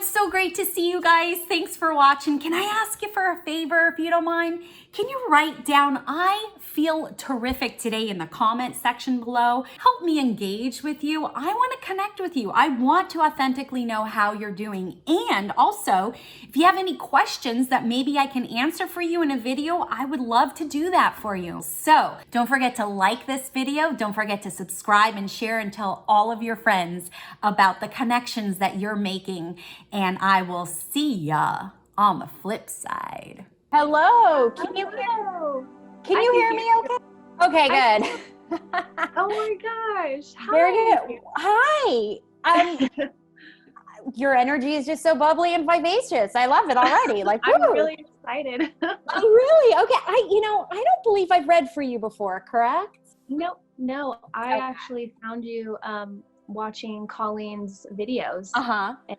it's so great to see you guys. Thanks for watching. Can I ask you for a favor, if you don't mind? Can you write down, I feel terrific today in the comment section below? Help me engage with you. I want to connect with you. I want to authentically know how you're doing. And also, if you have any questions that maybe I can answer for you in a video, I would love to do that for you. So don't forget to like this video. Don't forget to subscribe and share and tell all of your friends about the connections that you're making. And I will see ya on the flip side. Hello. Can you hear me okay? Okay, good. Oh my gosh. Hi. Very good. Hi. Your energy is just so bubbly and vivacious. I love it already. Like, I'm woo. really excited. Oh, really? Okay. I don't believe I've read for you before, correct? No. I Okay. actually found you watching Colleen's videos. And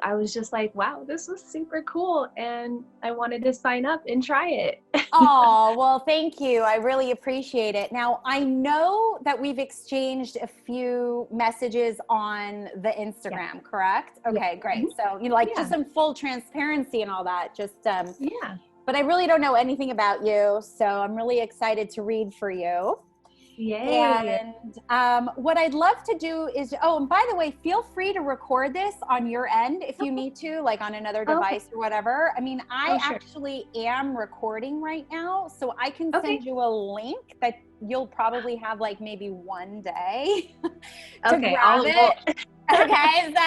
I was just like, wow, this is super cool. And I wanted to sign up and try it. Oh, well, thank you. I really appreciate it. Now, I know that we've exchanged a few messages on the Instagram, correct? Okay, great. So, just some full transparency and all that. But I really don't know anything about you. So I'm really excited to read for you. Yay. And what I'd love to do is, and by the way, feel free to record this on your end if you need to, like on another device or whatever. I mean, I actually am recording right now, so I can send you a link that you'll probably have like maybe one day to grab it. Okay, so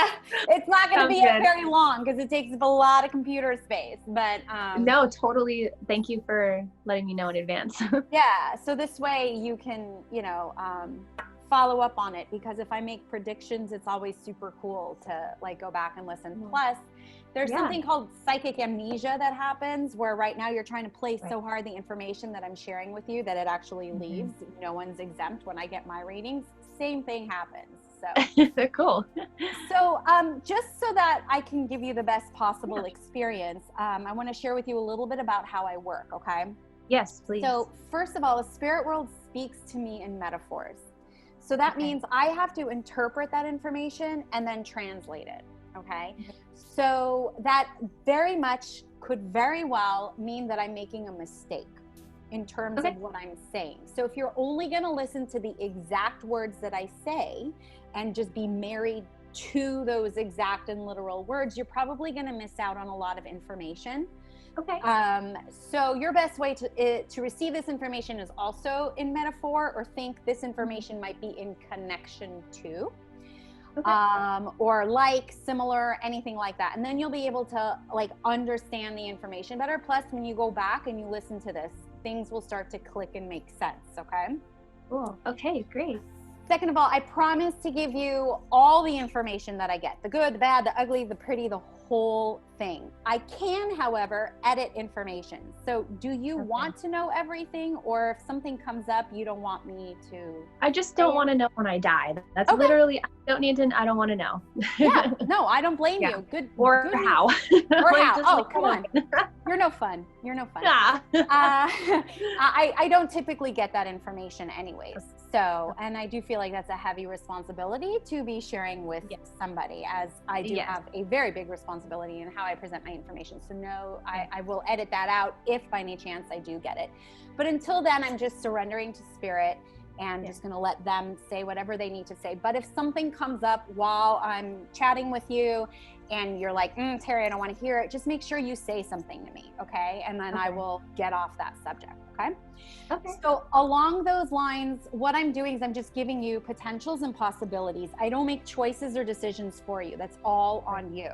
it's not going to be very long because it takes up a lot of computer space, but no, totally. Thank you for letting me know in advance. Yeah, so this way you can follow up on it, because if I make predictions, it's always super cool to like go back and listen. Plus there's something called psychic amnesia that happens, where right now you're trying to place so hard the information that I'm sharing with you that it actually leaves. No one's exempt when I get my readings. Same thing happens. So cool. So just so that I can give you the best possible experience, I want to share with you a little bit about how I work, okay? Yes, please. So first of all, the spirit world speaks to me in metaphors. So that means I have to interpret that information and then translate it, okay? So that very much could very well mean that I'm making a mistake in terms of what I'm saying. So if you're only going to listen to the exact words that I say and just be married to those exact and literal words, you're probably going to miss out on a lot of information. Okay. So your best way to receive this information is also in metaphor, or think this information might be in connection to, or like, similar, anything like that. And then you'll be able to like understand the information better. Plus, when you go back and you listen to this, things will start to click and make sense. Okay. Cool. Okay, great. Second of all, I promise to give you all the information that I get, the good, the bad, the ugly, the pretty, the whole thing. I can, however, edit information. So do you want to know everything, or if something comes up, you don't want me to? I just don't want to know when I die. That's literally, I don't need to, I don't want to know. Yeah, no, I don't blame you. Good. Or good how. Or Like, how. Oh, come on. You're no fun. You're no fun. Yeah. I don't typically get that information anyways. So, and I do feel like that's a heavy responsibility to be sharing with somebody, as I do have a very big responsibility in how I present my information. So no, I will edit that out if by any chance I do get it. But until then, I'm just surrendering to spirit and just going to let them say whatever they need to say. But if something comes up while I'm chatting with you and you're like, Terry, I don't want to hear it, just make sure you say something to me, okay? And then I will get off that subject, okay? Okay. So along those lines, what I'm doing is I'm just giving you potentials and possibilities. I don't make choices or decisions for you. That's all on you.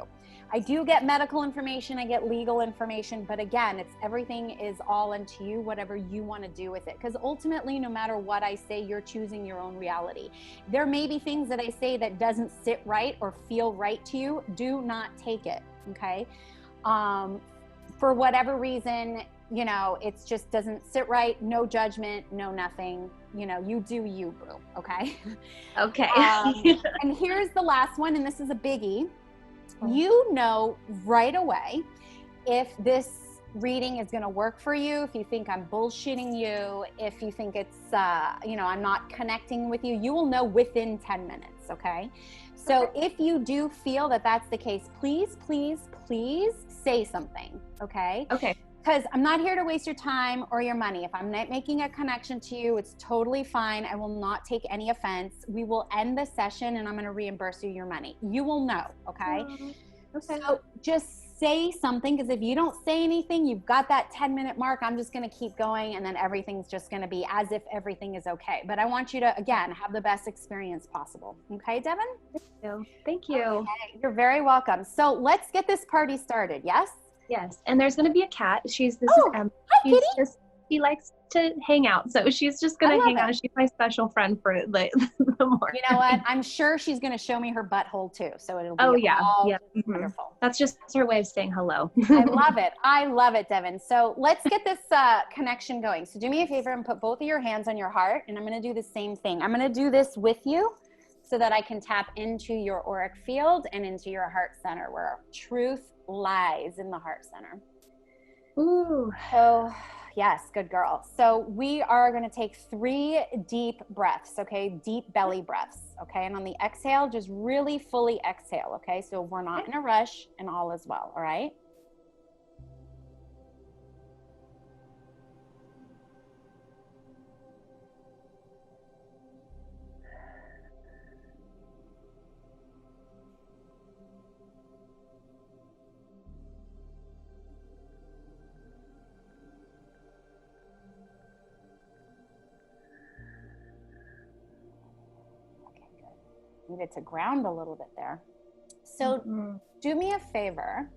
I do get medical information, I get legal information, but again, it's everything is all into you, whatever you want to do with it. Because ultimately, no matter what I say, you're choosing your own reality. There may be things that I say that doesn't sit right or feel right to you. Do not take it, okay? For whatever reason, it just doesn't sit right. No judgment, no nothing. You do you, boo, okay? Okay. And here's the last one, and this is a biggie. You know right away if this reading is going to work for you, if you think I'm bullshitting you, if you think it's, I'm not connecting with you, you will know within 10 minutes, okay? So if you do feel that that's the case, please, please, please say something, okay? Okay. Because I'm not here to waste your time or your money. If I'm not making a connection to you, it's totally fine. I will not take any offense. We will end the session and I'm going to reimburse you your money. You will know, okay? Okay. So just say something, because if you don't say anything, you've got that 10-minute mark. I'm just going to keep going, and then everything's just going to be as if everything is okay. But I want you to, again, have the best experience possible. Okay, Devin? Thank you. Okay, you're very welcome. So let's get this party started, yes? Yes, and there's going to be a cat. This is Emma. Hi, kitty. She likes to hang out, so she's just going to hang out. She's my special friend for the morning. You know what? I'm sure she's going to show me her butthole too, so it'll be wonderful. That's just her way of saying hello. I love it. I love it, Devin. So let's get this connection going. So do me a favor and put both of your hands on your heart, and I'm going to do the same thing. I'm going to do this with you so that I can tap into your auric field and into your heart center, where truth lies in the heart center. Ooh. So yes, good girl. So we are going to take 3 deep breaths, okay? Deep belly breaths, okay? And on the exhale, just really fully exhale, okay? So we're not in a rush, and all is well, all right? Needed to ground a little bit there. So do me a favor,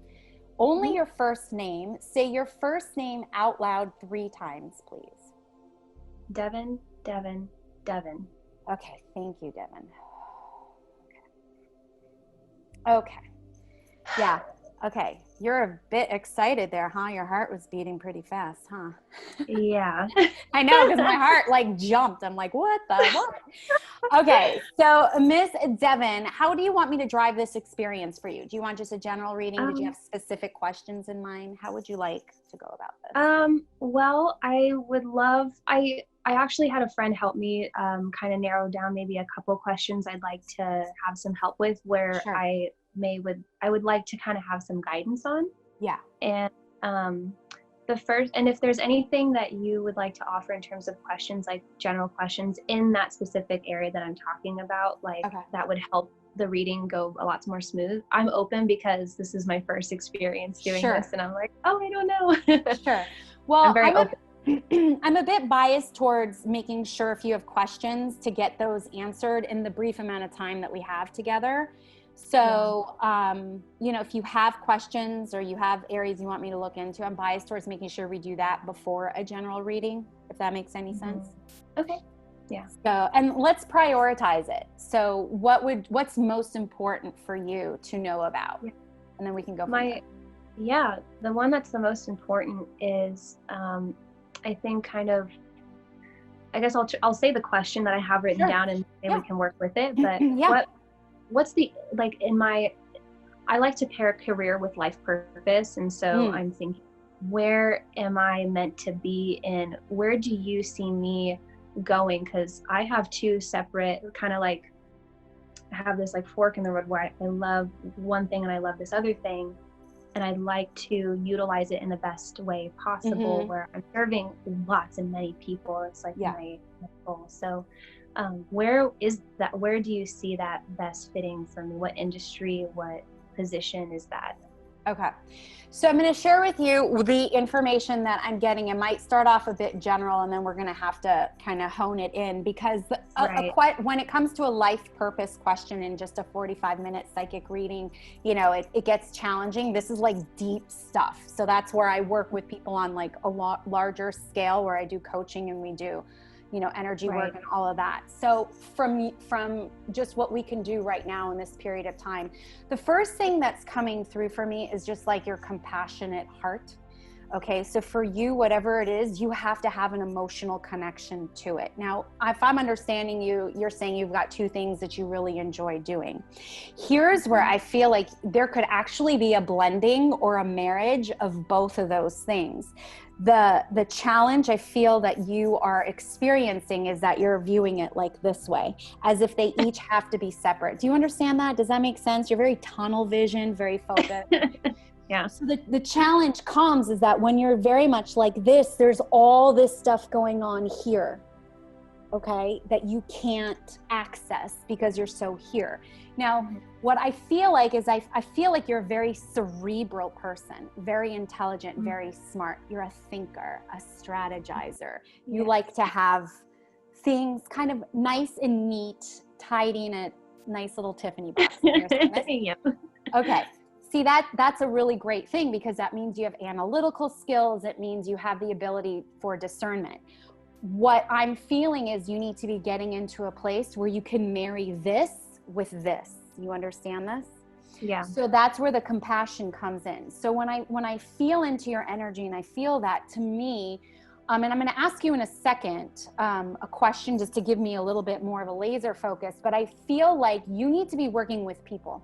only your first name. Say your first name out loud 3 times, please. Devin, Devin, Devin. Okay, thank you, Devin. Okay. Yeah. Okay. You're a bit excited there, huh? Your heart was beating pretty fast, huh? Yeah. I know, because my heart like jumped. I'm like, what the what? Okay, so Miss Devin, how do you want me to drive this experience for you? Do you want just a general reading? Did you have specific questions in mind? How would you like to go about this? Well, I would love, I actually had a friend help me kind of narrow down maybe a couple questions I'd like to have some help with, where Sure. I would like to kind of have some guidance on. Yeah. And the first, and if there's anything that you would like to offer in terms of questions, like general questions in that specific area that I'm talking about, like that would help the reading go a lot more smooth. I'm open because this is my first experience doing this, and I'm like, oh, I don't know. Sure. Well, I'm very open. I'm a bit biased towards making sure if you have questions to get those answered in the brief amount of time that we have together. So, you know, if you have questions or you have areas you want me to look into, I'm biased towards making sure we do that before a general reading, if that makes any sense. Okay. Yeah. So, and let's prioritize it. So what's most important for you to know about? Yeah. And then we can go from there. Yeah, the one that's the most important is, I think kind of, I guess I'll say the question that I have written down, and maybe we can work with it. But what's the, like I like to pair career with life purpose. And so I'm thinking, where am I meant to be in? Where do you see me going? Because I have 2 separate kind of like, I have this like fork in the road where I love one thing and I love this other thing. And I'd like to utilize it in the best way possible, where I'm serving lots and many people. It's like my goal. So where do you see that best fitting for me? What industry, what position is that? Okay. So I'm going to share with you the information that I'm getting. It might start off a bit general, and then we're going to have to kind of hone it in, because when it comes to a life purpose question in just a 45-minute psychic reading, you know, it gets challenging. This is like deep stuff. So that's where I work with people on like a lot larger scale, where I do coaching and we do, you know, energy work and all of that. So from just what we can do right now in this period of time, the first thing that's coming through for me is just like your compassionate heart. Okay, so for you, whatever it is, you have to have an emotional connection to it. Now, if I'm understanding you, you're saying you've got 2 things that you really enjoy doing. Here's where I feel like there could actually be a blending or a marriage of both of those things. The challenge I feel that you are experiencing is that you're viewing it like this way, as if they each have to be separate. Do you understand that? Does that make sense? You're very tunnel vision, very focused. Yeah. So the challenge comes is that when you're very much like this, there's all this stuff going on here, okay, that you can't access because you're so here. Now, what I feel like is I feel like you're a very cerebral person, very intelligent, very smart. You're a thinker, a strategizer. You like to have things kind of nice and neat, tidy in a nice little Tiffany box. Yep. Okay. See, that's a really great thing because that means you have analytical skills. It means you have the ability for discernment. What I'm feeling is you need to be getting into a place where you can marry this with this. You understand this? Yeah. So that's where the compassion comes in. So when I feel into your energy and I feel that, to me, and I'm going to ask you in a second a question just to give me a little bit more of a laser focus, but I feel like you need to be working with people.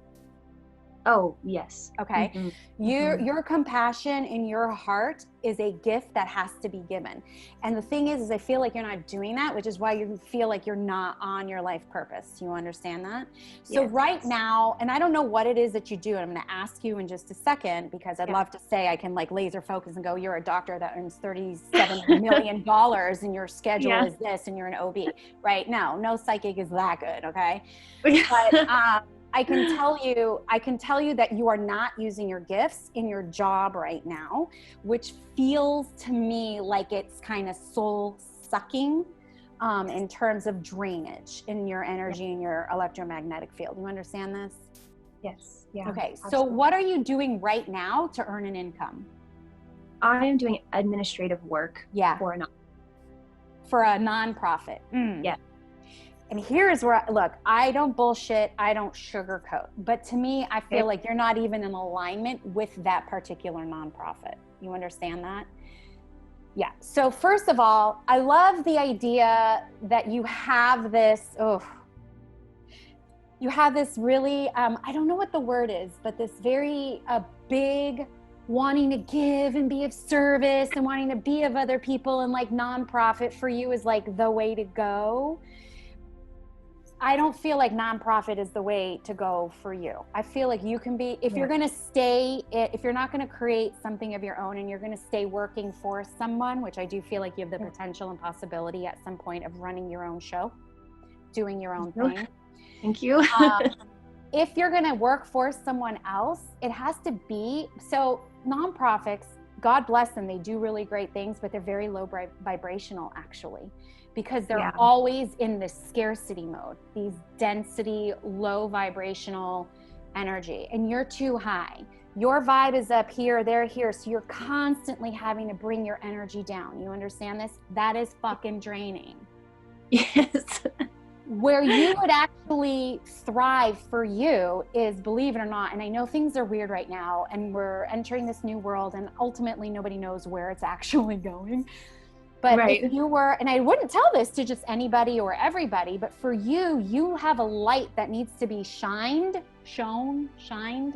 Oh, yes. Okay. Your compassion in your heart is a gift that has to be given. And the thing is I feel like you're not doing that, which is why you feel like you're not on your life purpose. You understand that? So right now, and I don't know what it is that you do, and I'm going to ask you in just a second, because I'd love to say I can like laser focus and go, you're a doctor that earns $37 million and your schedule is this and you're an OB, right? No psychic is that good. Okay. But, I can tell you that you are not using your gifts in your job right now, which feels to me like it's kind of soul sucking in terms of drainage in your energy and your electromagnetic field. You understand this? Yes. Yeah. Okay. Absolutely. So what are you doing right now to earn an income? I am doing administrative work for a nonprofit. Yeah. And here's where, look, I don't bullshit, I don't sugarcoat. But to me, I feel like you're not even in alignment with that particular nonprofit. You understand that? Yeah. So first of all, I love the idea that you have this, really, I don't know what the word is, but this very big wanting to give and be of service and wanting to be of other people, and like nonprofit for you is like the way to go. I don't feel like nonprofit is the way to go for you. I feel like you can be, if you're going to stay, if you're not going to create something of your own and you're going to stay working for someone, which I do feel like you have the potential and possibility at some point of running your own show, doing your own thing. Thank you. If you're going to work for someone else, it has to be, so nonprofits, God bless them, they do really great things, but they're very low vibrational actually. Because they're always in this scarcity mode, these density, low vibrational energy, and you're too high. Your vibe is up here, they're here, so you're constantly having to bring your energy down. You understand this? That is fucking draining. Yes. Where you would actually thrive for you is, believe it or not, and I know things are weird right now, and we're entering this new world, and ultimately nobody knows where it's actually going. But if you were, and I wouldn't tell this to just anybody or everybody, but for you, you have a light that needs to be shined,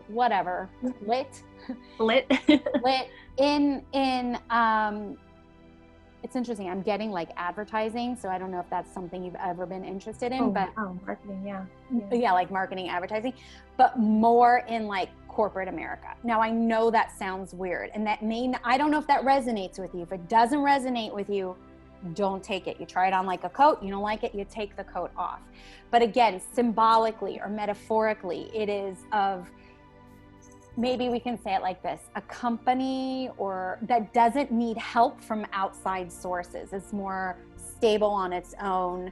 whatever, lit in, it's interesting. I'm getting like advertising. So I don't know if that's something you've ever been interested in, marketing. Yeah. Like marketing, advertising, but more in like corporate America. Now I know that sounds weird, and I don't know if that resonates with you. If it doesn't resonate with you, don't take it. You try it on like a coat, you don't like it, you take the coat off. But again, symbolically or metaphorically, it is of, maybe we can say it like this, a company or that doesn't need help from outside sources. It's more stable on its own.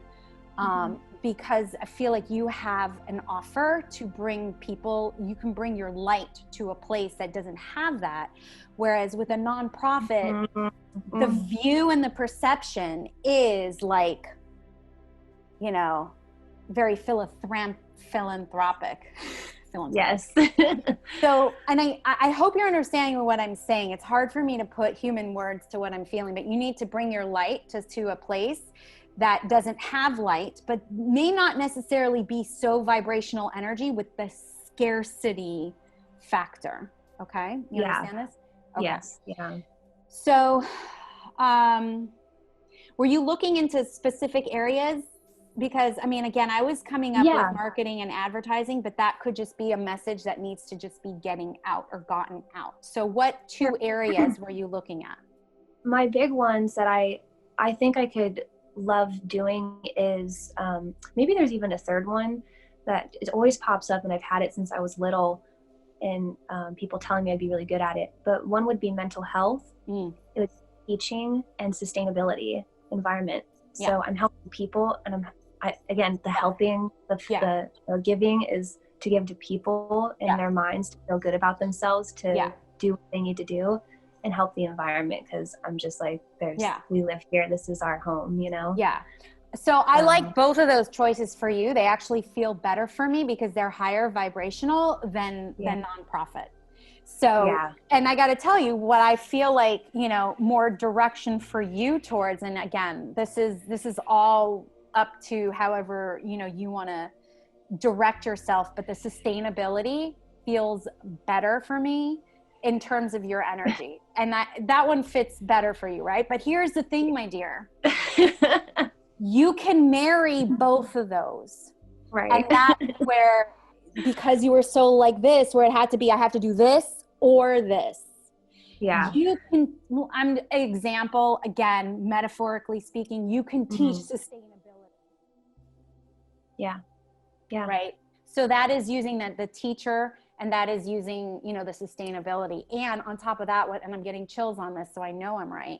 Because I feel like you have an offer to bring people, you can bring your light to a place that doesn't have that. Whereas with a nonprofit, the view and the perception is like, very philanthropic. Yes. So, and I hope you're understanding what I'm saying. It's hard for me to put human words to what I'm feeling, but you need to bring your light to a place that doesn't have light, but may not necessarily be so vibrational energy with the scarcity factor. Okay. You understand this? Okay. Yes. Yeah. So, were you looking into specific areas? Because I mean, again, I was coming up with marketing and advertising, but that could just be a message that needs to just be getting out or gotten out. So what two areas were you looking at? My big ones that I think I could love doing is, maybe there's even a third one that it always pops up, and I've had it since I was little, and people telling me I'd be really good at it. But one would be mental health, it was teaching, and sustainability, environment. So I'm helping people, and again, the helping, the giving is to give to people in their minds to feel good about themselves, to do what they need to do, and help the environment, because I'm just like, we live here, this is our home, you know? Yeah. So I like both of those choices for you. They actually feel better for me because they're higher vibrational than nonprofit. So, and I got to tell you what I feel like, you know, more direction for you towards, and again, this is all up to however, you know, you want to direct yourself, but the sustainability feels better for me in terms of your energy. And that one fits better for you, right? But here's the thing, my dear. You can marry both of those. Right. And that's where, because you were so like this, where it had to be, I have to do this or this. Yeah. You can, I'm an example, again, metaphorically speaking, you can teach sustainability. Yeah. Yeah. Right. So that is using the teacher, and that is using, you know, the sustainability. And on top of that, and I'm getting chills on this, so I know I'm right.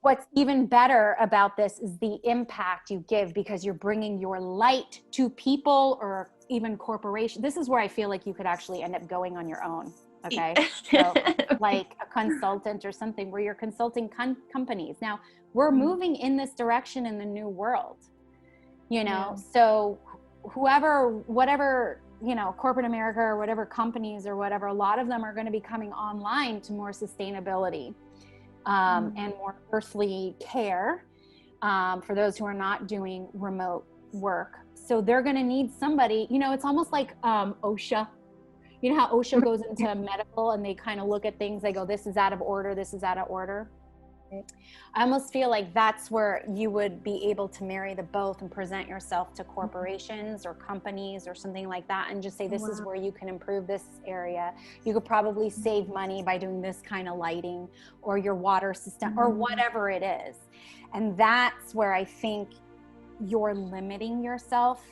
What's even better about this is the impact you give, because you're bringing your light to people or even corporations. This is where I feel like you could actually end up going on your own. Okay. So like a consultant or something where you're consulting companies. Now we're moving in this direction in the new world, you know, so whatever, you know, corporate America or whatever companies or whatever, a lot of them are going to be coming online to more sustainability. And more earthly care for those who are not doing remote work. So they're going to need somebody, you know, it's almost like OSHA. You know how OSHA goes into medical and they kind of look at things, they go, this is out of order, this is out of order. I almost feel like that's where you would be able to marry the both and present yourself to corporations or companies or something like that, and just say, this is where you can improve this area. You could probably save money by doing this kind of lighting or your water system or whatever it is. And that's where I think you're limiting yourself,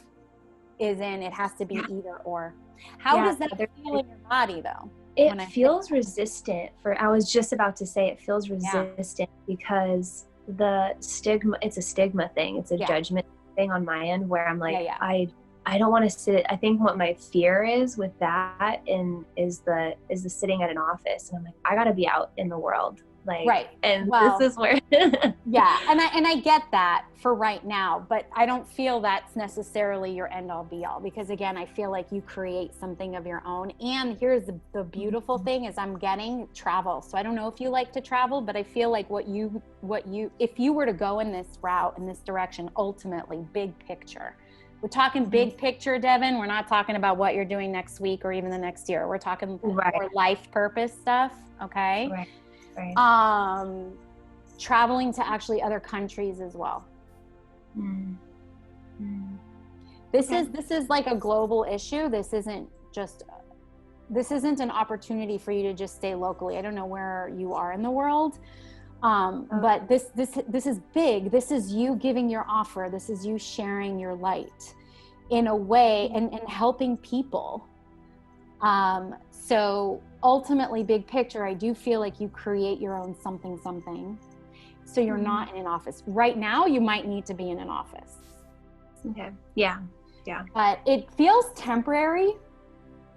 is in it has to be either or. How does that feel in your body though? It feels resistant I was just about to say it feels resistant because the stigma, it's a stigma thing. It's a judgment thing on my end where I'm like, I don't want to sit. I think what my fear is with that is the sitting at an office. And I'm like, I got to be out in the world. Like, and this is where, And I get that for right now, but I don't feel that's necessarily your end all be all, because again, I feel like you create something of your own. And here's the beautiful thing is I'm getting travel. So I don't know if you like to travel, but I feel like what you, if you were to go in this route, in this direction, ultimately big picture, we're talking big picture, Devin. We're not talking about what you're doing next week or even the next year. We're talking more life purpose stuff. Okay. Right. Traveling to actually other countries as well. This is like a global issue. This isn't an opportunity for you to just stay locally. I don't know where you are in the world. But this is big. This is you giving your offer. This is you sharing your light in a way and helping people. So ultimately, big picture, I do feel like you create your own something. So you're not in an office. Right now, you might need to be in an office. Okay. Yeah. But it feels temporary,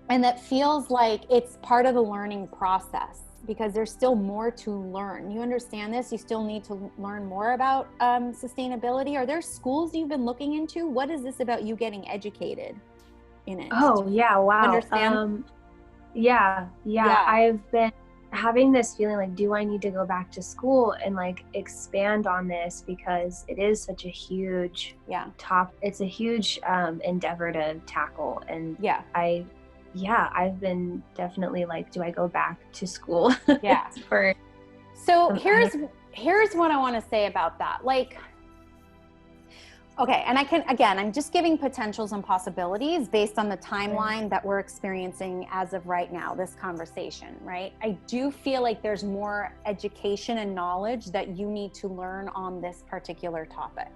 and that feels like it's part of the learning process, because there's still more to learn. You understand this? You still need to learn more about sustainability. Are there schools you've been looking into? What is this about you getting educated in it? Oh, yeah. Wow. Understand? Yeah. I've been having this feeling like, do I need to go back to school and like expand on this, because it is such a huge it's a huge endeavor to tackle. And I've been definitely like, do I go back to school So here's what I want to say about that. Like, okay, and I'm just giving potentials and possibilities based on the timeline that we're experiencing as of right now, this conversation, right? I do feel like there's more education and knowledge that you need to learn on this particular topic.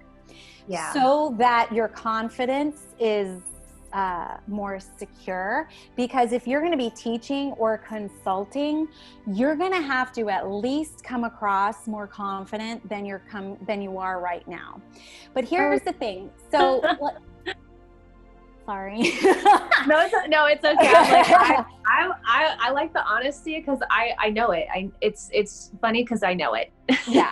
Yeah. So that your confidence is more secure, because if you're going to be teaching or consulting, you're going to have to at least come across more confident than you are right now. But here's the thing. So sorry. No, it's okay. I'm like, I like the honesty because I know it. It's funny because I know it. Yeah.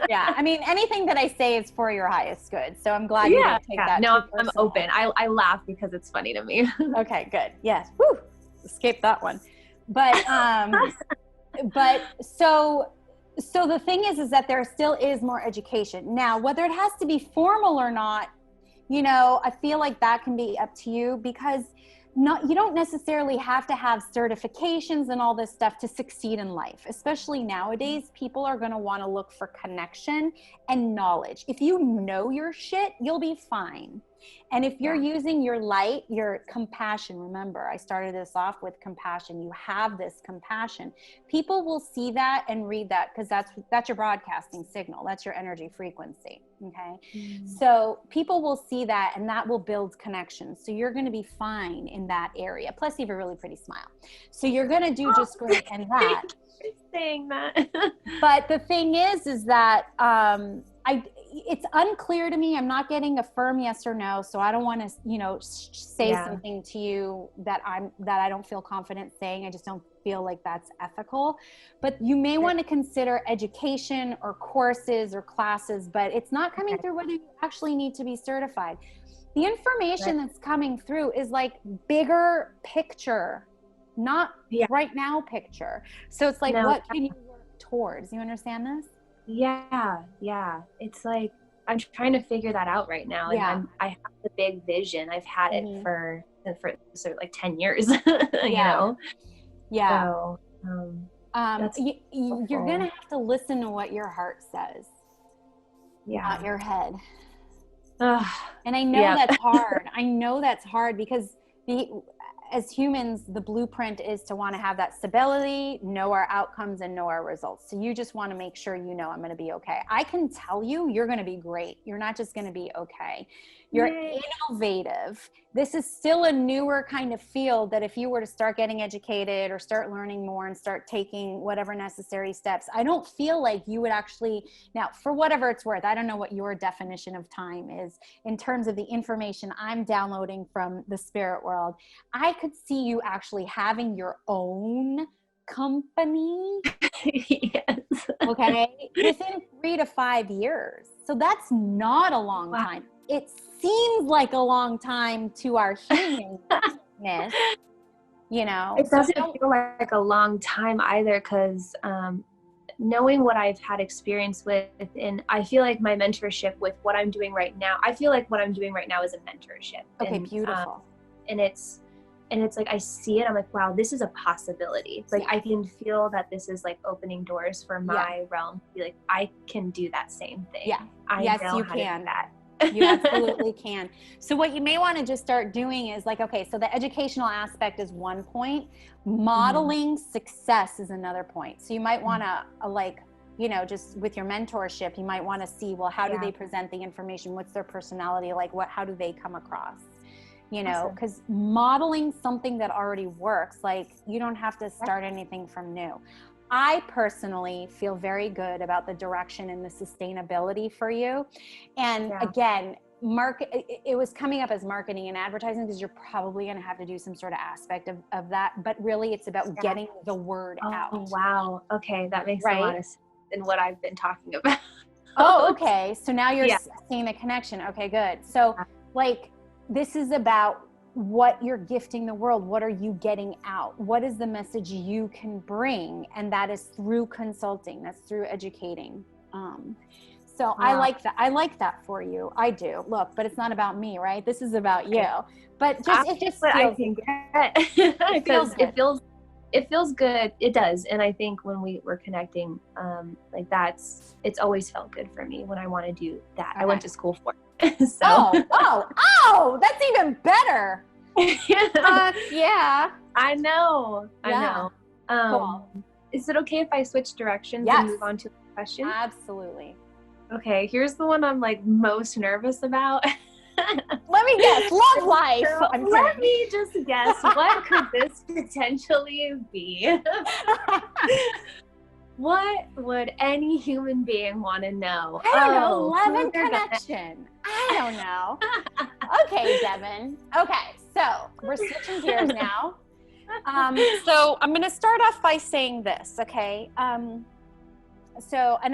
I mean, anything that I say is for your highest good. So I'm glad you didn't take that. No, I'm open. I laugh because it's funny to me. Okay, good. Yes. Woo. Escape that one. But so the thing is that there still is more education. Now, whether it has to be formal or not, I feel like that can be up to you, because you don't necessarily have to have certifications and all this stuff to succeed in life. Especially nowadays, people are going to want to look for connection and knowledge. If you know your shit, you'll be fine. And if you're using your light, your compassion, remember, I started this off with compassion. You have this compassion. People will see that and read that, because that's your broadcasting signal. That's your energy frequency. Okay. So people will see that, and that will build connections. So you're going to be fine in that area. Plus you have a really pretty smile. So you're going to do just great in that. Saying that. But the thing is that, it's unclear to me. I'm not getting a firm yes or no. So I don't want to, say something to you that I don't feel confident saying. I just don't feel like that's ethical. But you may want to consider education or courses or classes, but it's not coming through whether you actually need to be certified. The information that's coming through is like bigger picture, not right now picture. So it's like, what can you work towards? You understand this? Yeah. It's like, I'm trying to figure that out right now. And I have the big vision. I've had it for like 10 years, you know? Yeah. So, you're going to have to listen to what your heart says. Yeah. Not your head. And I know that's hard. I know that's hard, because as humans, the blueprint is to want to have that stability, know our outcomes, and know our results. So you just want to make sure I'm going to be okay. I can tell you're going to be great. You're not just going to be okay. You're innovative. This is still a newer kind of field that if you were to start getting educated or start learning more and start taking whatever necessary steps, I don't feel like you would actually, now for whatever it's worth, I don't know what your definition of time is in terms of the information I'm downloading from the spirit world. I could see you actually having your own company. Yes. Okay. Within 3 to 5 years. So that's not a long time. It seems like a long time to our humanness, It doesn't feel like a long time either, because knowing what I've had experience with, and I feel like my mentorship with what I'm doing right now, I feel like what I'm doing right now is a mentorship. Okay, beautiful. And it's like, I see it, I'm like, wow, this is a possibility. Like, I can feel that this is like opening doors for my realm to be like, I can do that same thing. Yeah. Yes, you can. You absolutely can. So what you may want to just start doing is like, okay, so the educational aspect is one point. Modeling success is another point. So you might want to just with your mentorship, you might want to see, well, how do they present the information? What's their personality like? How do they come across? Because modeling something that already works, like you don't have to start anything from new. I personally feel very good about the direction and the sustainability for you. And again, it was coming up as marketing and advertising, because you're probably going to have to do some sort of aspect of that. But really, it's about getting the word out. Oh, wow. Okay. That makes a lot of sense in what I've been talking about. Oh, okay. So now you're seeing the connection. Okay, good. So this is about what you're gifting the world. What are you getting out? What is the message you can bring? And that is through consulting. That's through educating. So I like that. I like that for you. I do. Look, but it's not about me, right? This is about you. But it just feels, I can get because it feels it feels good. It does. And I think when we were connecting, like it's always felt good for me when I want to do that. Okay. I went to school for it. So. Oh, that's even better. Yeah. I know. Yeah. Cool. Is it okay if I switch directions Yes. and move on to the question? Absolutely. Okay, here's the one I'm like most nervous about. Let me guess. Love life. So let me just guess. What could this potentially be? What would any human being want to know? I don't know. Love and connection. I don't know. Okay, Devin. Okay, so we're switching gears now. So I'm going to start off by saying this, okay? And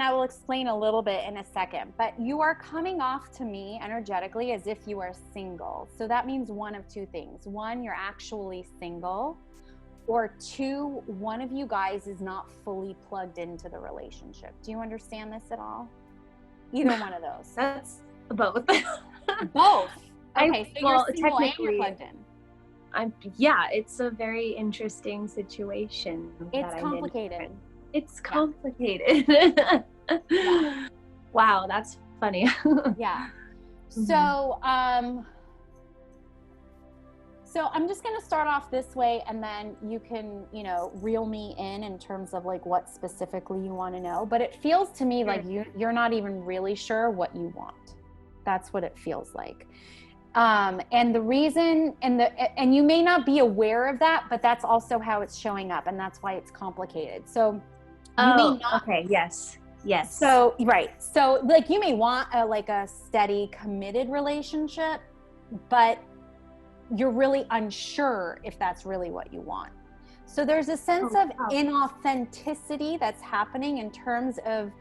I will explain a little bit in a second, but you are coming off to me energetically as if you are single. So that means one of two things. One, you're actually single, or two, one of you guys is not fully plugged into the relationship. Do you understand this at all? Either one of those. That's both. Both. Okay, so well, you're single and you're technically, plugged in. It's a very interesting situation. It's complicated. It's complicated. Yeah. Wow, that's funny. Yeah. Mm-hmm. So I'm just going to start off this way, and then you can, reel me in terms of like what specifically you want to know. But it feels to me like you're not even really sure what you want. That's what it feels like. And the reason, and you may not be aware of that, but that's also how it's showing up, and that's why it's complicated. So you may not. Okay. Yes. So, right. So like you may want a steady, committed relationship, but you're really unsure if that's really what you want. So there's a sense of inauthenticity that's happening in terms of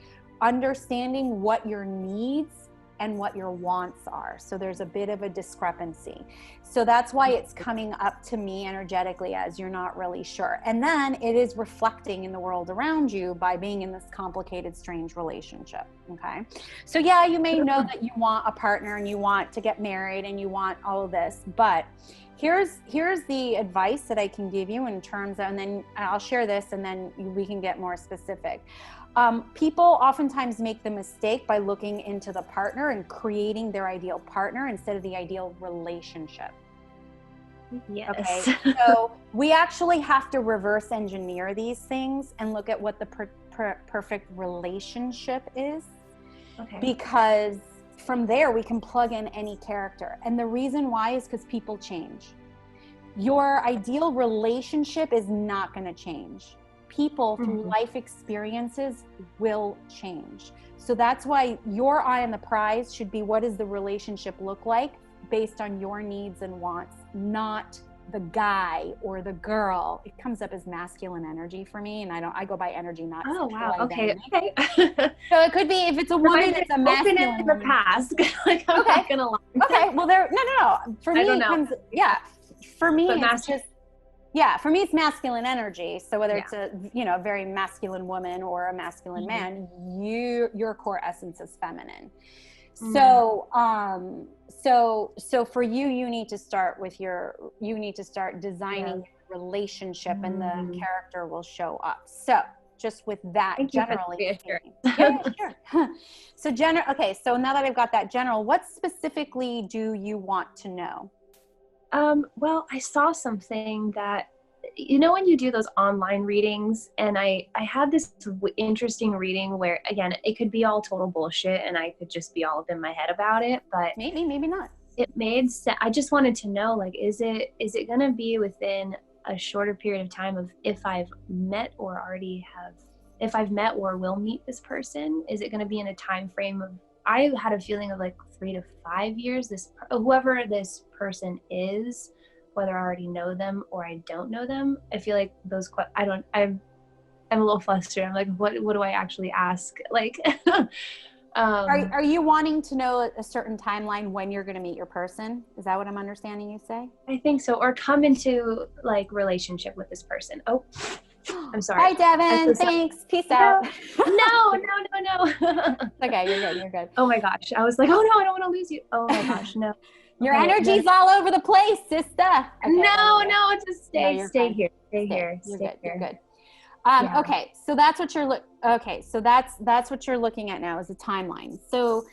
understanding what your needs and what your wants are. So there's a bit of a discrepancy. So that's why it's coming up to me energetically as you're not really sure. And then it is reflecting in the world around you by being in this complicated, strange relationship. Okay. So yeah, you may know that you want a partner and you want to get married and you want all of this, but here's the advice that I can give you in terms of, and then I'll share this and then we can get more specific. People oftentimes make the mistake by looking into the partner and creating their ideal partner instead of the ideal relationship. Yes. Okay. So we actually have to reverse engineer these things and look at what the perfect relationship is. Okay. Because from there we can plug in any character. And the reason why is because people change. Your ideal relationship is not going to change. People through life experiences will change. So that's why your eye on the prize should be, what does the relationship look like based on your needs and wants, not the guy or the girl. It comes up as masculine energy for me, and I go by energy, not oh wow, okay. So it could be, if it's a woman, it's a masculine in the past. Like, I'm not gonna lie. Okay, well no. For me, it comes, for me, for me, it's masculine energy. So whether it's a very masculine woman or a masculine man, your core essence is feminine. So so for you need to start designing your relationship, and the character will show up. So just with that generally. Sure. So so now that I've got that general, what specifically do you want to know? Well, I saw something that, when you do those online readings, and I had this interesting reading where, again, it could be all total bullshit and I could just be all up in my head about it, but maybe not. It made sense. I just wanted to know, like, is it going to be within a shorter period of time of if I've met or will meet this person? Is it going to be in a time frame of, I had a feeling of like 3 to 5 years, whoever this person is, whether I already know them or I don't know them. I feel like those, I'm a little flustered. I'm like, what do I actually ask? Like, are you wanting to know a certain timeline when you're going to meet your person? Is that what I'm understanding you say? I think so. Or come into like relationship with this person. Oh, I'm sorry. Bye, Devin. Thanks. Peace out. No. Okay, you're good. Oh my gosh. I was like, oh no, I don't want to lose you. Oh my gosh, no. Your energy's all over the place, sister. Okay, no, just stay here. Stay here. You're good. You're good. Okay, so that's what you're that's what you're looking at now is a timeline. So,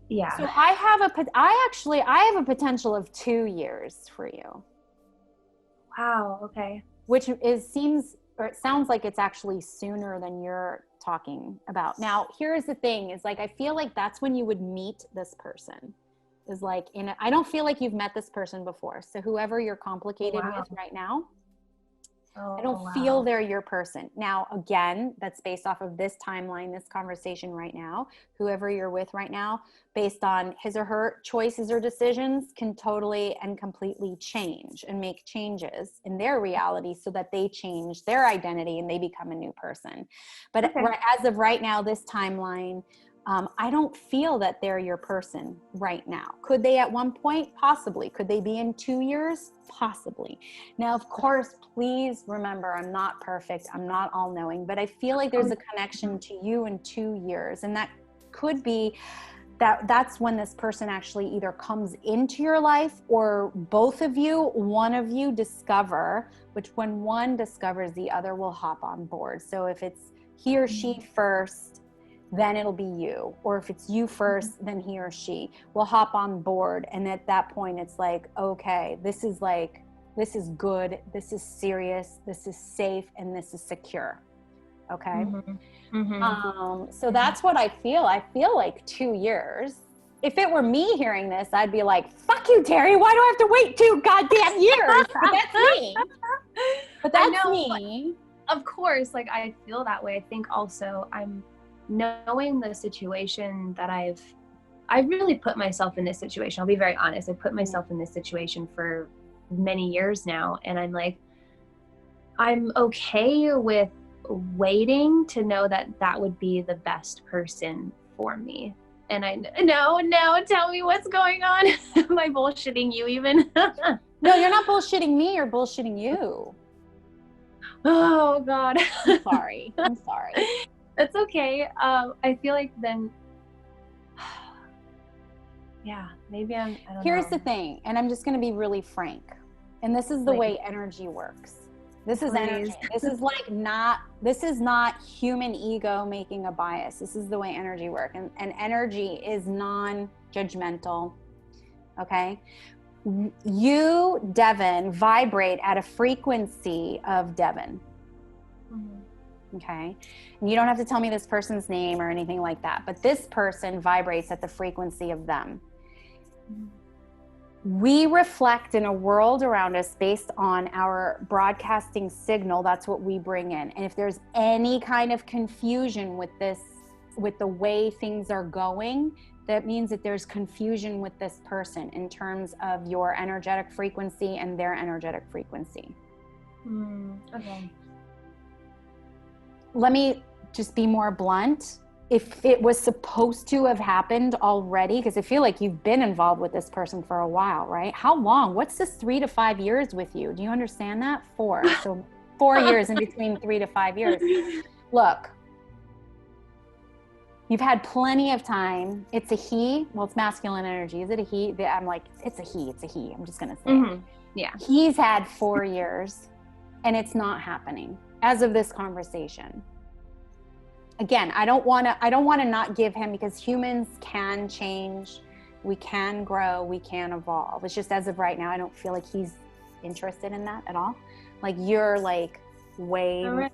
yeah. So I have a potential of 2 years for you. Wow. Okay. Which it sounds like it's actually sooner than you're talking about. Now, here's the thing is like, I feel like that's when you would meet this person is like, I don't feel like you've met this person before. So whoever you're complicated with right now, I don't feel they're your person. Now, again, that's based off of this timeline, this conversation right now. Whoever you're with right now, based on his or her choices or decisions, can totally and completely change and make changes in their reality so that they change their identity and they become a new person. But as of right now, this timeline, I don't feel that they're your person right now. Could they at one point? Possibly. Could they be in 2 years? Possibly. Now, of course, please remember, I'm not perfect. I'm not all knowing, but I feel like there's a connection to you in 2 years. And that could be that's when this person actually either comes into your life or both of you, one of you discover, which when one discovers, the other will hop on board. So if it's he or she first, then it'll be you. Or if it's you first, then he or she will hop on board. And at that point, it's like, okay, this is good. This is serious. This is safe. And this is secure. Okay. So that's what I feel. I feel like 2 years. If it were me hearing this, I'd be like, fuck you, Terry. Why do I have to wait 2 goddamn years? But that's me. But that's me. Of course, like I feel that way. I think also I'm knowing the situation that I've really put myself in this situation. I'll be very honest. I put myself in this situation for many years now. And I'm like, I'm okay with waiting to know that would be the best person for me. And no, tell me what's going on. Am I bullshitting you even? No, you're not bullshitting me. You're bullshitting you. Oh God. I'm sorry. That's okay. I feel like then, yeah, maybe I don't know. Here's the thing, and I'm just going to be really frank. And this is the way energy works. This is energy. This is not human ego making a bias. This is the way energy works. And energy is non-judgmental. Okay? You, Devin, vibrate at a frequency of Devin. Okay. And you don't have to tell me this person's name or anything like that, but this person vibrates at the frequency of them. We reflect in a world around us based on our broadcasting signal. That's what we bring in. And if there's any kind of confusion with the way things are going, that means that there's confusion with this person in terms of your energetic frequency and their energetic frequency. Okay. Let me just be more blunt. If it was supposed to have happened already, because I feel like you've been involved with this person for a while, right? How long? What's this 3 to 5 years with you? Do you understand that? 4. So 4 years in between 3 to 5 years. Look, you've had plenty of time. It's a he. Well, it's masculine energy. Is it a he? I'm like, it's a he. It's a he. I'm just going to say it. Yeah. He's had 4 years and it's not happening as of this conversation. Again, I don't want to not give him, because humans can change. We can grow. We can evolve. It's just as of right now, I don't feel like he's interested in that at all. Like you're like way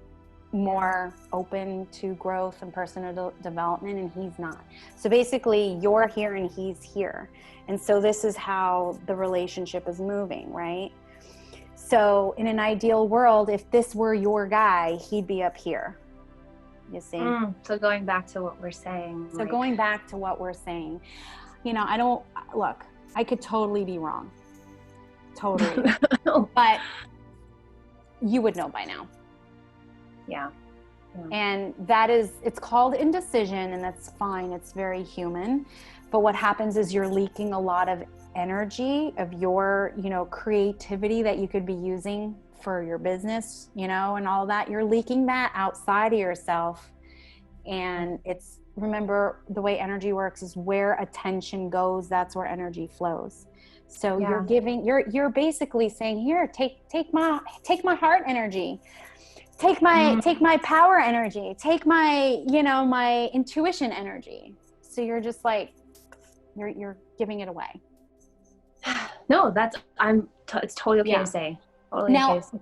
more open to growth and personal development, and he's not. So basically you're here and he's here. And so this is how the relationship is moving, right? So in an ideal world, if this were your guy, he'd be up here. You see? So going back to what we're saying. You know, I could totally be wrong. Totally. But you would know by now. Yeah. And it's called indecision, and that's fine. It's very human. But what happens is you're leaking a lot of energy of your, creativity that you could be using for your business, and all that. You're leaking that outside of yourself And it's, remember, the way energy works is where attention goes, that's where energy flows. So you're basically saying, here, take my heart energy, take my power energy, take my, my intuition energy. So you're just like, you're giving it away. No, it's totally okay to say. Totally now, okay to say.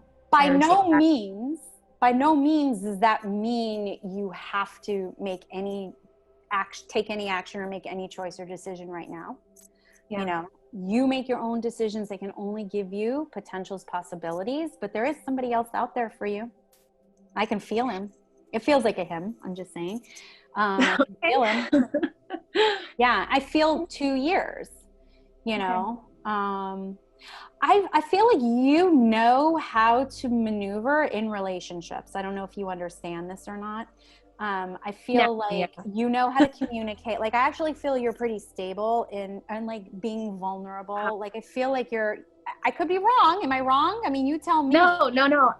by no means does that mean you have to take any action or make any choice or decision right now. You make your own decisions. They can only give you potentials, possibilities, but there is somebody else out there for you. I can feel him. It feels like a him. I'm just saying. I can feel him. Yeah. I feel 2 years, I feel like you know how to maneuver in relationships. I don't know if you understand this or not. I feel you know how to communicate. Like, I actually feel you're pretty stable in like being vulnerable. Like, I feel like I could be wrong. Am I wrong? I mean, you tell me. No.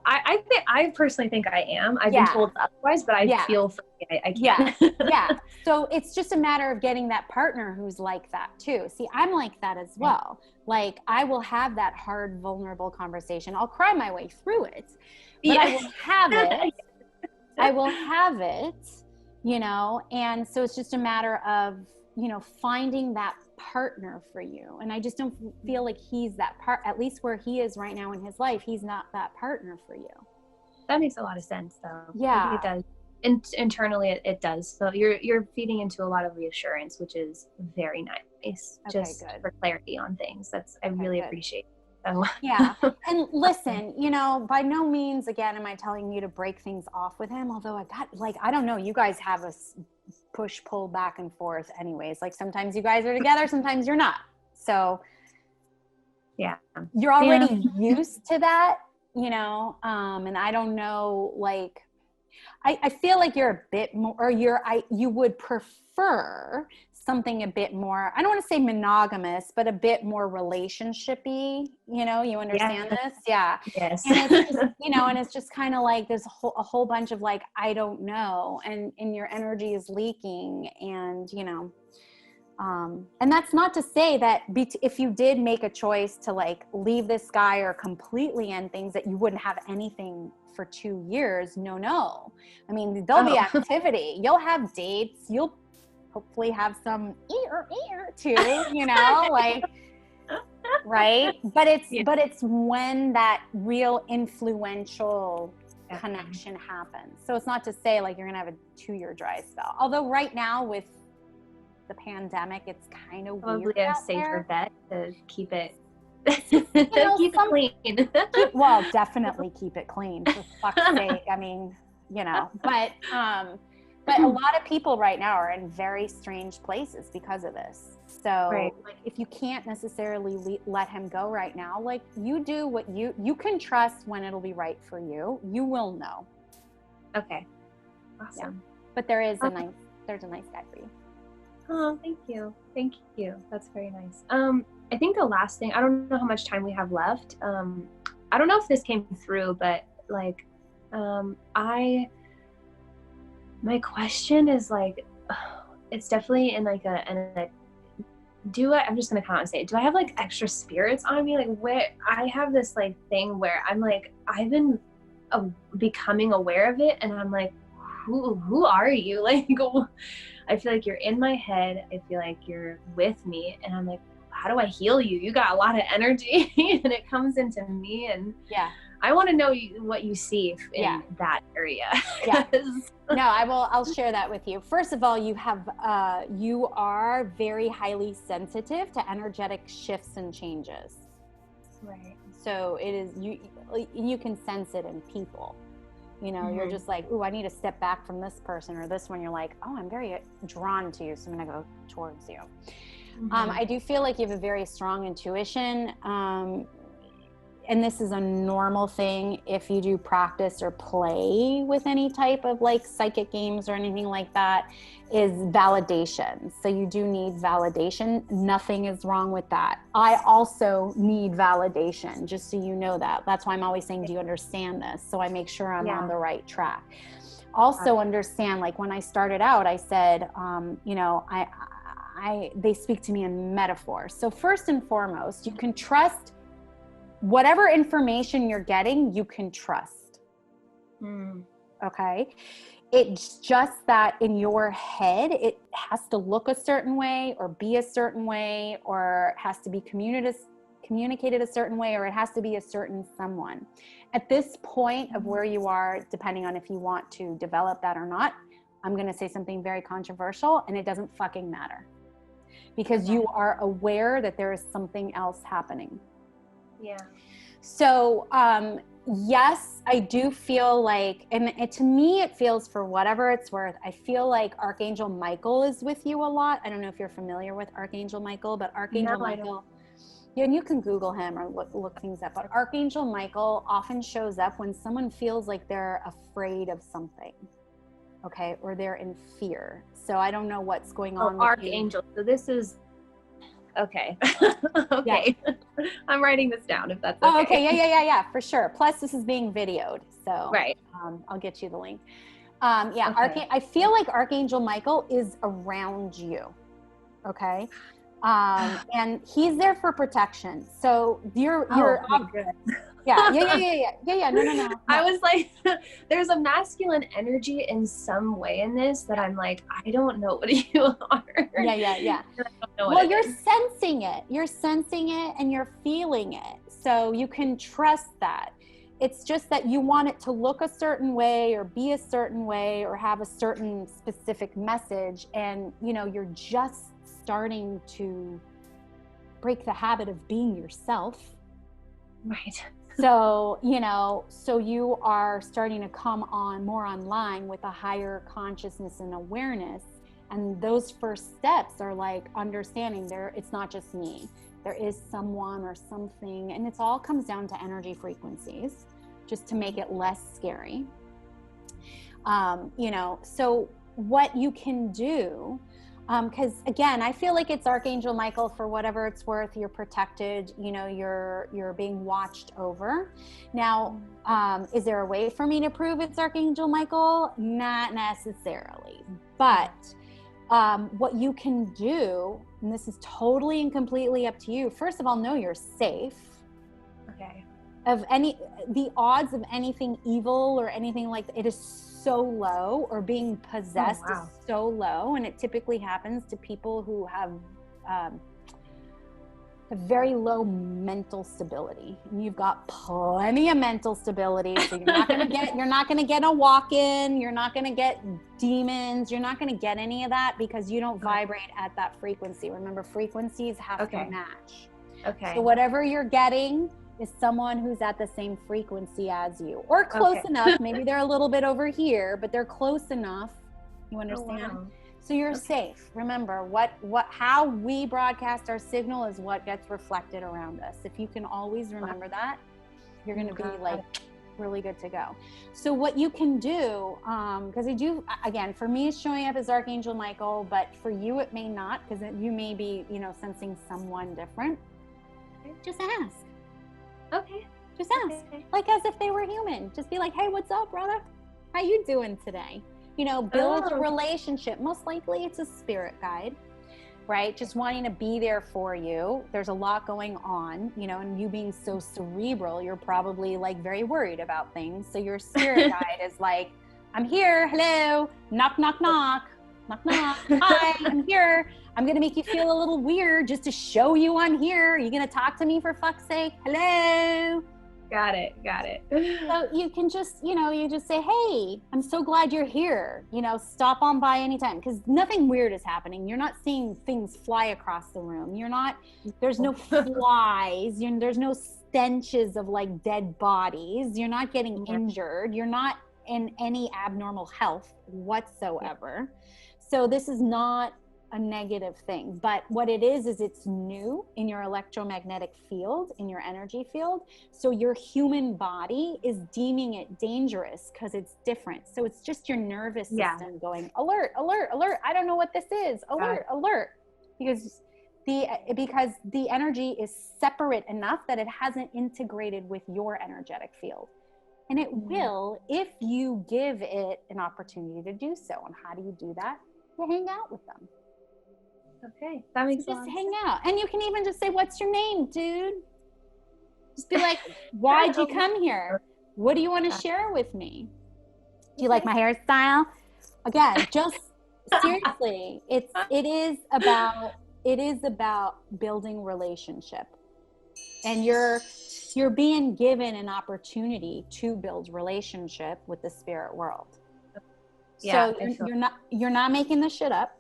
I personally think I am. I've been told otherwise, but I feel I can't. Yeah. So it's just a matter of getting that partner who's like that too. See, I'm like that as well. Like, I will have that hard, vulnerable conversation. I'll cry my way through it, but I will have it. I will have it, and so it's just a matter of, finding that partner for you. And I just don't feel like he's that at least where he is right now in his life, he's not that partner for you. That makes a lot of sense, though. Yeah. I think it does. Internally, it does. So you're feeding into a lot of reassurance, which is very nice. Just good. For clarity on things. I really appreciate it. So. Yeah. And listen, by no means, again, am I telling you to break things off with him. Although I don't know, you guys have a push, pull back and forth anyways. Like, sometimes you guys are together, sometimes you're not. So yeah, you're already used to that, and I don't know, like, I feel like you're a bit more, or you would prefer something a bit more, I don't want to say monogamous, but a bit more relationship-y, you understand this? Yeah. Yes. And it's just, and it's just kind of like there's a whole bunch of like, I don't know. And your energy is leaking and, and that's not to say that if you did make a choice to like leave this guy or completely end things, that you wouldn't have anything for 2 years. No. I mean, there'll be activity. You'll have dates. You'll hopefully have some too, like, right. But it's when that real influential connection happens. So it's not to say like you're going to have a 2-year dry spell. Although right now with the pandemic, it's kind of probably weird. A safer bet to keep it. Keep it clean. Well, definitely keep it clean, for fuck's sake. I mean, but a lot of people right now are in very strange places because of this. So like, if you can't necessarily let him go right now, like, you do what you can trust when it'll be right for you. You will know. Okay. Awesome. Yeah. But there's a nice guy for you. Oh, thank you. Thank you. That's very nice. I think the last thing, I don't know how much time we have left. I don't know if this came through, but like, my question is like, it's definitely in like I'm just going to come out and say, do I have like extra spirits on me? Like, where I have this like thing where I'm like, I've been becoming aware of it. And I'm like, who are you? Like, I feel like you're in my head. I feel like you're with me. And I'm like, how do I heal you? You got a lot of energy and it comes into me. And yeah, I want to know what you see in that area. Yeah. No, I'll share that with you. First of all, you are very highly sensitive to energetic shifts and changes. Right. So it is, you can sense it in people. You're just like, ooh, I need to step back from this person or this one. You're like, oh, I'm very drawn to you, so I'm going to go towards you. I do feel like you have a very strong intuition. And this is a normal thing if you do practice or play with any type of like psychic games or anything like that, is validation. So you do need validation. Nothing is wrong with that. I also need validation, just so you know that. That's why I'm always saying, do you understand this? So I make sure I'm on the right track. Also understand, like when I started out, I said, you know, they speak to me in metaphor. So first and foremost, you can trust whatever information you're getting, you can trust. Okay. It's just that in your head, it has to look a certain way or be a certain way, or it has to be communicated a certain way, or it has to be a certain someone. At this point of where you are, depending on if you want to develop that or not, I'm going to say something very controversial, and it doesn't fucking matter, because you are aware that there is something else happening. Yeah. So, yes, I do feel like, and to me, it feels, for whatever it's worth, I feel like Archangel Michael is with you a lot. I don't know if you're familiar with Archangel Michael, but Archangel Michael, yeah, and you can Google him or look things up. But Archangel Michael often shows up when someone feels like they're afraid of something, okay, or they're in fear. So I don't know what's going on. Archangel. So this is okay. Okay. Yeah. I'm writing this down if that's okay. Oh, okay. Yeah, for sure. Plus, this is being videoed, so right. I'll get you the link. Yeah, okay. I feel like Archangel Michael is around you. Okay. And he's there for protection. So you're good. Yeah. No. I was like, there's a masculine energy in some way in this that I'm like, I don't know what you are. Yeah. Well, you're sensing it. You're sensing it and you're feeling it. So you can trust that. It's just that you want it to look a certain way or be a certain way or have a certain specific message. And, you know, you're just starting to break the habit of being yourself. Right. So, you know, so you are starting to come on more online with a higher consciousness and awareness. And those first steps are like understanding it's not just me. There is someone or something. And it all comes down to energy frequencies, just to make it less scary. You know, so what you can do, because again, I feel like it's Archangel Michael, for whatever it's worth. You're protected, you know, you're being watched over. Now, is there a way for me to prove it's Archangel Michael? Not necessarily, but what you can do, and this is totally and completely up to you. First of all, know you're safe. Okay. The odds of anything evil or anything like that, it is so low, or being possessed is so low, and it typically happens to people who have a very low mental stability. And you've got plenty of mental stability, so you're not going to get a walk-in, you're not going to get demons, you're not going to get any of that, because you don't vibrate at that frequency. Remember, frequencies have to match. Okay. So whatever you're getting is someone who's at the same frequency as you, or close enough. Maybe they're a little bit over here, but they're close enough. You understand? Oh, wow. So you're safe. Remember, how we broadcast our signal is what gets reflected around us. If you can always remember that, you're going to be like really good to go. So what you can do, because I do, again, for me, it's showing up as Archangel Michael, but for you, it may not, because you may be, you know, sensing someone different. Just ask. Okay. Just ask. Okay. Like as if they were human. Just be like, hey, what's up, brother? How you doing today? You know, build a relationship. Most likely it's a spirit guide, right? Just wanting to be there for you. There's a lot going on, you know, and you being so cerebral, you're probably like very worried about things. So your spirit guide is like, I'm here. Hello. Knock, knock, knock. Knock, knock. Hi, I'm here. I'm going to make you feel a little weird just to show you I'm here. You're going to talk to me, for fuck's sake? Hello. Got it. So you can just, you know, you just say, hey, I'm so glad you're here. You know, stop on by anytime, because nothing weird is happening. You're not seeing things fly across the room. There's no flies. There's no stenches of like dead bodies. You're not getting injured. You're not in any abnormal health whatsoever. So this is not a negative thing, but what it is it's new in your electromagnetic field, in your energy field. So your human body is deeming it dangerous because it's different. So it's just your nervous system going alert, alert, alert. I don't know what this is. Alert, alert. Because the energy is separate enough that it hasn't integrated with your energetic field. And it will if you give it an opportunity to do so. And how do you do that? You hang out with them. Okay, that makes sense. Just hang out. And you can even just say, what's your name, dude? Just be like, why'd you come here? What do you want to share with me? Do you like my hairstyle? Again, just seriously, it is about building relationship. And you're being given an opportunity to build relationship with the spirit world. Yeah, so you're not making this shit up.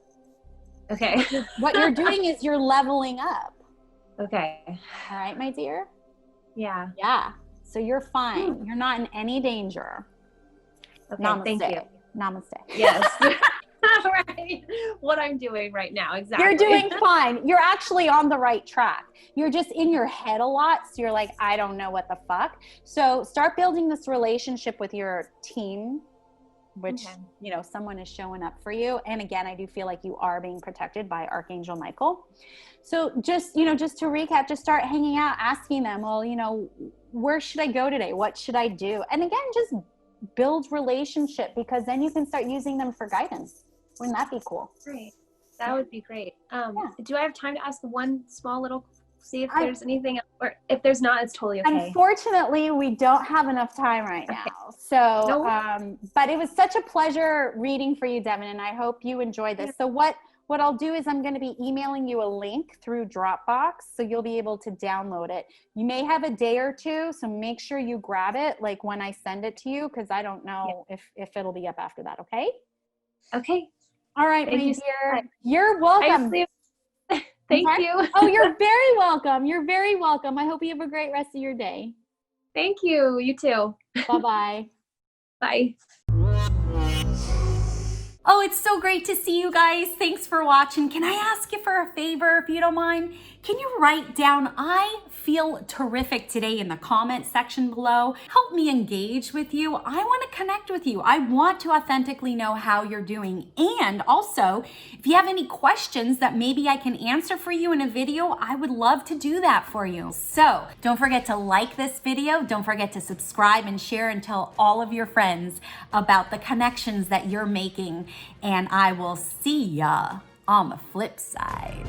Okay. What you're doing is you're leveling up. Okay. All right, my dear? Yeah. Yeah. So you're fine. You're not in any danger. Okay, Namaste. thank you. Namaste. Yes. Right. What I'm doing right now, exactly. You're doing fine. You're actually on the right track. You're just in your head a lot. So you're like, I don't know what the fuck. So start building this relationship with your team, which, someone is showing up for you. And again, I do feel like you are being protected by Archangel Michael. So just to recap, just start hanging out, asking them, well, where should I go today? What should I do? And again, just build relationship, because then you can start using them for guidance. Wouldn't that be cool? Great. That would be great. Do I have time to ask one small little, see if there's anything, or if there's not, it's totally okay. Unfortunately, we don't have enough time right now. So, but it was such a pleasure reading for you, Devin, and I hope you enjoyed this. So what I'll do is I'm going to be emailing you a link through Dropbox, so you'll be able to download it. You may have a day or two, so make sure you grab it like when I send it to you, because I don't know if it'll be up after that. Okay? Okay. All right, my dear. You're welcome. Thank you. Oh, you're very welcome. You're very welcome. I hope you have a great rest of your day. Thank you. You too. Bye-bye. Bye. Oh, it's so great to see you guys. Thanks for watching. Can I ask you for a favor, if you don't mind? Can you write down, I feel terrific today, in the comment section below? Help me engage with you. I want to connect with you. I want to authentically know how you're doing. And also, if you have any questions that maybe I can answer for you in a video, I would love to do that for you. So don't forget to like this video. Don't forget to subscribe and share and tell all of your friends about the connections that you're making. And I will see ya on the flip side.